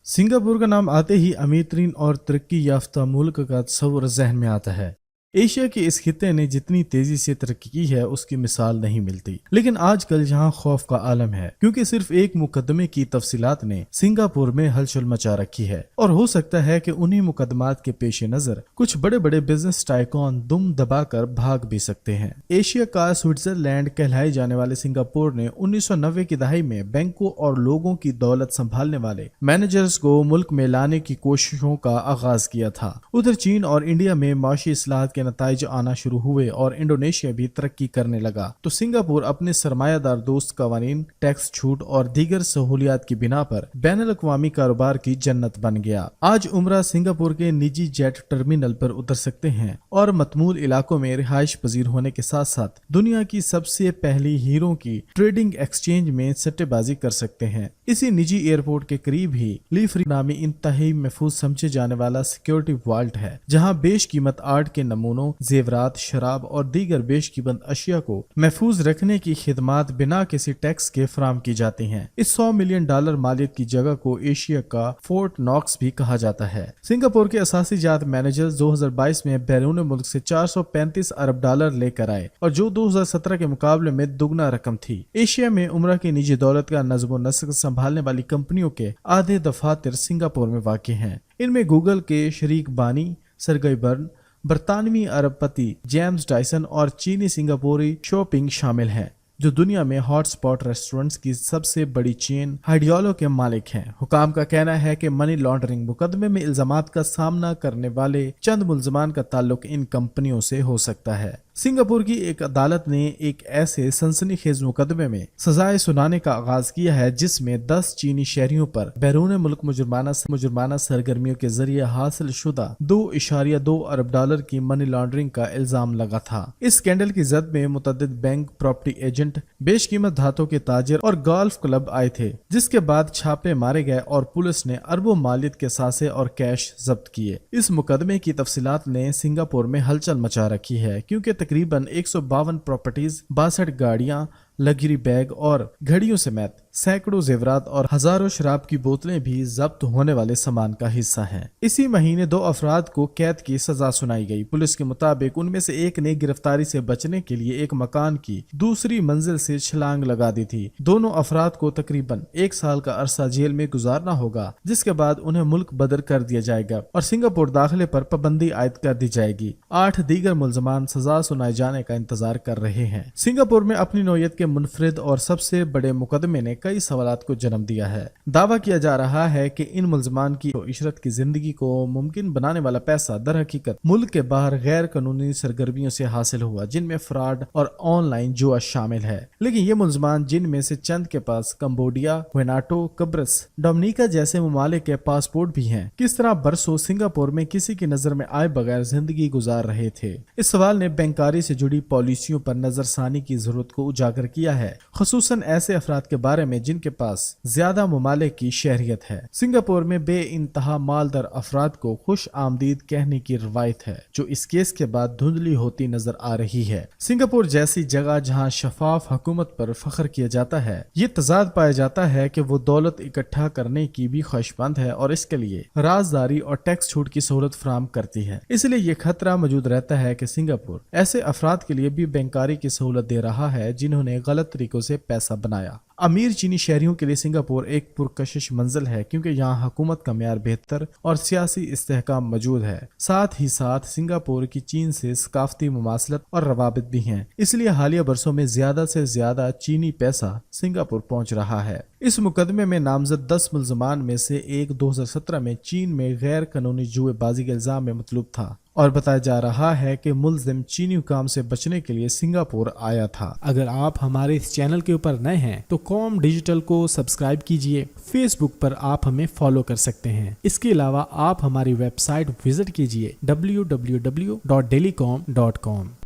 Singapore का नाम आते ही अमीर तरीन और तरक्की याफ्ता मुल्क का तस्वुर जहन में आता है। एशिया के इस खित्ते ने जितनी तेजी से तरक्की की है उसकी मिसाल नहीं मिलती, लेकिन आजकल यहाँ खौफ का आलम है क्योंकि सिर्फ एक मुकदमे की तफसीलात ने सिंगापुर में हलचल मचा रखी है और हो सकता है कि उन्हीं मुकदमात के पेश नजर कुछ बड़े बड़े बिजनेस टाइकॉन दुम दबाकर भाग भी सकते हैं। एशिया का स्विट्जरलैंड कहलाए जाने वाले सिंगापुर ने 1990 की दहाई में बैंकों और लोगों की दौलत संभालने वाले मैनेजर्स को मुल्क में लाने की कोशिशों का आगाज किया था। उधर चीन और इंडिया में माशी इस्लाहात के नताइज आना शुरू हुए और इंडोनेशिया भी तरक्की करने लगा तो सिंगापुर अपने सरमायादार दोस्त कवानीन, टैक्स छूट और दीगर सहूलियात की बिना पर बैनुल अक़वामी कारोबार की जन्नत बन गया। आज उमरा सिंगापुर के निजी जेट टर्मिनल पर उतर सकते हैं और मतमूल इलाकों में रिहाइश पजीर होने के साथ साथ दुनिया की सबसे पहली हीरो की ट्रेडिंग एक्सचेंज में सट्टेबाजी कर सकते हैं। इसी निजी एयरपोर्ट के करीब ही लीफ नामी इंतहाई महफूज समझे जाने वाला सिक्योरिटी वॉल्ट है, जहां बेशकीमत आर्ट के नमूनों, जेवरात, शराब और दीगर बेशकीमत अशिया को महफूज रखने की खिदमात बिना किसी टैक्स के फराम की जाती हैं। इस $100 मिलियन मालियत की जगह को एशिया का फोर्ट नॉक्स भी कहा जाता है। सिंगापुर के असासी जात मैनेजर 2022 में बैरून मुल्क से $435 अरब लेकर आए और जो 2017 के मुकाबले में दुगना रकम थी। एशिया में उमरा की निजी दौलत का नज़्म नस्क संभालने वाली कंपनियों के आधे दफातर सिंगापुर में वाक़ हैं। इनमें गूगल के शरीक बानी सरगेई बर्न, बरतानवी अरबपति जेम्स डायसन और चीनी सिंगापुरी शॉपिंग शामिल हैं, जो दुनिया में हॉटस्पॉट रेस्टोरेंट्स की सबसे बड़ी चेन हाइडियोलो के मालिक हैं। हुकाम का कहना है कि मनी लॉन्ड्रिंग मुकदमे में इल्जामात का सामना करने वाले चंद मुल्जमान का ताल्लुक इन कंपनियों से हो सकता है। सिंगापुर की एक अदालत ने एक ऐसे सनसनीखेज मुकदमे में सजाएं सुनाने का आगाज किया है जिसमें 10 चीनी शहरियों पर बैरून मुल्क मुजुर्माना सरगर्मियों के जरिए हासिल शुदा $2.2 अरब की मनी लॉन्ड्रिंग का इल्जाम लगा था। इस स्कैंडल की जद में मुतअद्दिद बैंक, प्रॉपर्टी एजेंट, बेशकीमत धातों के ताजिर और गोल्फ क्लब आए थे, जिसके बाद छापे मारे गए और पुलिस ने अरबों मालियत के सासे और कैश जब्त किए। इस मुकदमे की तफसीलात ने सिंगापुर में हलचल मचा रखी है क्योंकि तकरीबन 152 प्रॉपर्टीज, 62 गाड़ियां, लग्जरी बैग और घड़ियों समेत सैकड़ों जेवरात और हजारों शराब की बोतलें भी जब्त होने वाले सामान का हिस्सा हैं। इसी महीने 2 अफराद को कैद की सजा सुनाई गई। पुलिस के मुताबिक उनमें से एक ने गिरफ्तारी से बचने के लिए एक मकान की दूसरी मंजिल से छलांग लगा दी थी। दोनों अफराद को तकरीबन 1 साल का अरसा जेल में गुजारना होगा, जिसके बाद उन्हें मुल्क बदर कर दिया जाएगा और सिंगापुर दाखिले पर पाबंदी आयद कर दी जाएगी। 8 दीगर मुल्जमान सजा सुनाए जाने का इंतजार कर रहे हैं। सिंगापुर में अपनी नौयत के मुनफरिद और सबसे बड़े मुकदमे ने कई सवालात को जन्म दिया है। दावा किया जा रहा है कि इन मुल्जमान की इशरत की जिंदगी को मुमकिन बनाने वाला पैसा दर हकीकत मुल्क के बाहर गैर कानूनी सरगर्मियों से हासिल हुआ, जिनमें फ्रॉड और ऑनलाइन जुआ शामिल है। लेकिन ये मुल्जमान, जिनमें से चंद के पास कंबोडिया, वेनाटो, कब्रस, डोमिनिका जैसे ममालिक के पासपोर्ट भी हैं, किस तरह बरसों सिंगापुर में किसी की नजर में आए बगैर जिंदगी गुजार रहे थे। इस सवाल ने बैंकारी से जुड़ी पॉलिसियों पर नजरसानी की जरूरत को उजागर किया है, खुसूसन ऐसे अफराद के बारे में जिनके पास ज्यादा ममालिक की शहरियत है। सिंगापुर में बे इंतहा मालदार अफराद को खुश आमदीद कहने की रवायत है, जो इस केस के बाद धुंधली होती नजर आ रही है। सिंगापुर जैसी जगह जहां शफाफ हुकूमत पर फख्र किया जाता है, ये तजाद पाया जाता है कि वो दौलत इकट्ठा करने की भी ख्वाहिशमंद है और इसके लिए राजदारी और टैक्स छूट की सहूलत फराहम करती है। इसलिए ये खतरा मौजूद रहता है कि सिंगापुर ऐसे अफराद के लिए भी बैंकारी की सहूलत दे रहा है जिन्होंने गलत तरीकों से पैसा बनाया। अमीर चीनी शहरियों के लिए सिंगापुर एक पुरकशिश मंजिल है क्योंकि यहाँ हुकूमत का मेयार बेहतर और सियासी इस्तेहकाम मौजूद है। साथ ही साथ सिंगापुर की चीन से सकाफती मुमासलत और रवाबित भी हैं, इसलिए हालिया बरसों में ज्यादा से ज्यादा चीनी पैसा सिंगापुर पहुँच रहा है। इस मुकदमे में नामजद 10 मुल्जमान में से एक 2017 में चीन में गैर कानूनी जुएबाजी के इल्जाम में मतलूब था और बताया जा रहा है कि मुल्जिम चीनी हुकाम से बचने के लिए सिंगापुर आया था। अगर आप हमारे इस चैनल के ऊपर नए हैं तो कॉम डिजिटल को सब्सक्राइब कीजिए। फेसबुक पर आप हमें फॉलो कर सकते हैं। इसके अलावा आप हमारी वेबसाइट विजिट कीजिए www.dailycom.com।